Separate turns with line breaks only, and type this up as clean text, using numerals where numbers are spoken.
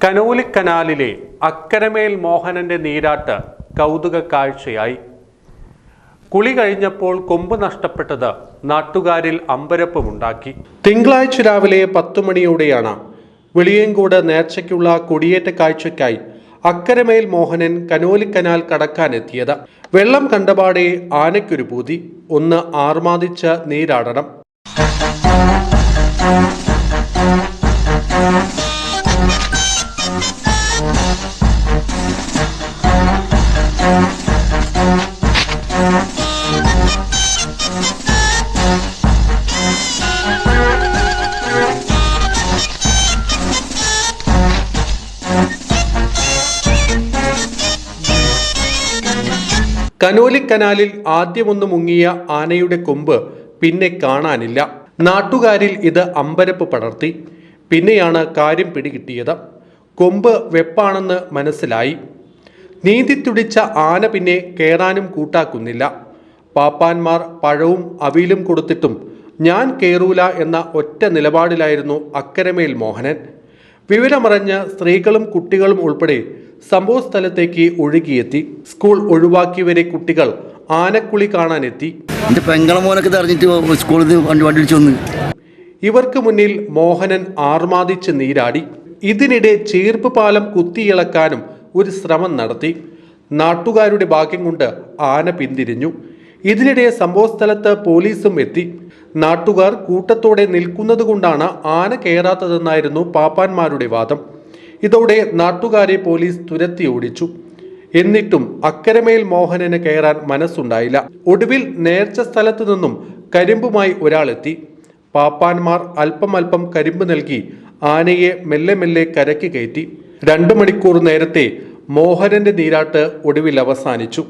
കനോലിക്കനാലിലെ അക്കരമേൽ മോഹനന്റെ നീരാട്ട് കൗതുക കാഴ്ചയായി. കുളി കഴിഞ്ഞപ്പോൾ കൊമ്പ് നഷ്ടപ്പെട്ടത് നാട്ടുകാരിൽ അമ്പരപ്പുമുണ്ടാക്കി. തിങ്കളാഴ്ച രാവിലെ 10 മണിയോടെയാണ് വെളിയങ്കോട് നേർച്ചയ്ക്കുള്ള കൊടിയേറ്റ കാഴ്ചയ്ക്കായി അക്കരമേൽ മോഹനൻ കനോലിക്കനാൽ കടക്കാനെത്തിയത്. വെള്ളം കണ്ടപാടെ ആനയ്ക്കൊരു പൂതി, ഒന്ന് ആർമാദിച്ച് നീരാടണം. കനോലിക്കനാലിൽ ആദ്യമൊന്ന് മുങ്ങിയ ആനയുടെ കൊമ്പ് പിന്നെ കാണാനില്ല. നാട്ടുകാരിൽ ഇത് അമ്പരപ്പ് പടർത്തി. പിന്നെയാണ് കാര്യം പിടികിട്ടിയത്. കൊമ്പ് വെപ്പാണെന്ന് മനസ്സിലായി. നീന്തിത്തുടിച്ച ആന പിന്നെ കയറാനും കൂട്ടാക്കുന്നില്ല. പാപ്പാന്മാർ പഴവും അവിയലും കൊടുത്തിട്ടും ഞാൻ കയറൂല എന്ന ഒറ്റ നിലപാടിലായിരുന്നു അക്കരമേൽ മോഹനൻ. വിവരമറിഞ്ഞ് സ്ത്രീകളും കുട്ടികളും ഉൾപ്പെടെ സംഭവ സ്ഥലത്തേക്ക് ഒഴുകിയെത്തി. സ്കൂൾ ഒഴിവാക്കിയവരെ കുട്ടികൾ ആനക്കുളി കാണാനെത്തി. ഇവർക്ക് മുന്നിൽ മോഹനൻ ആർമാദിച്ച് നീരാടി. ഇതിനിടെ ചീർപ്പ് പാലം കുത്തിയിളക്കാനും ഒരു ശ്രമം നടത്തി. നാട്ടുകാരുടെ ഭാഗ്യം കൊണ്ട് ആന പിന്തിരിഞ്ഞു. ഇതിനിടെ സംഭവസ്ഥലത്ത് പോലീസും എത്തി. നാട്ടുകാർ കൂട്ടത്തോടെ നിൽക്കുന്നത് കൊണ്ടാണ് ആന കയറാത്തതെന്നായിരുന്നു പാപ്പാന്മാരുടെ വാദം. ഇതോടെ നാട്ടുകാരെ പോലീസ് തുരത്തി ഓടിച്ചു. എന്നിട്ടും അക്കരമേൽ മോഹനന് കയറാൻ മനസ്സുണ്ടായില്ല. ഒടുവിൽ നേർച്ച സ്ഥലത്തു നിന്നും കരിമ്പുമായി ഒരാളെത്തി. പാപ്പാന്മാർ അല്പം കരിമ്പ് നൽകി ആനയെ മെല്ലെ മെല്ലെ കരയ്ക്ക് കയറ്റി. 2 മണിക്കൂർ നേരത്തെ മോഹനന്റെ നീരാട്ട് ഒടുവിൽ അവസാനിച്ചു.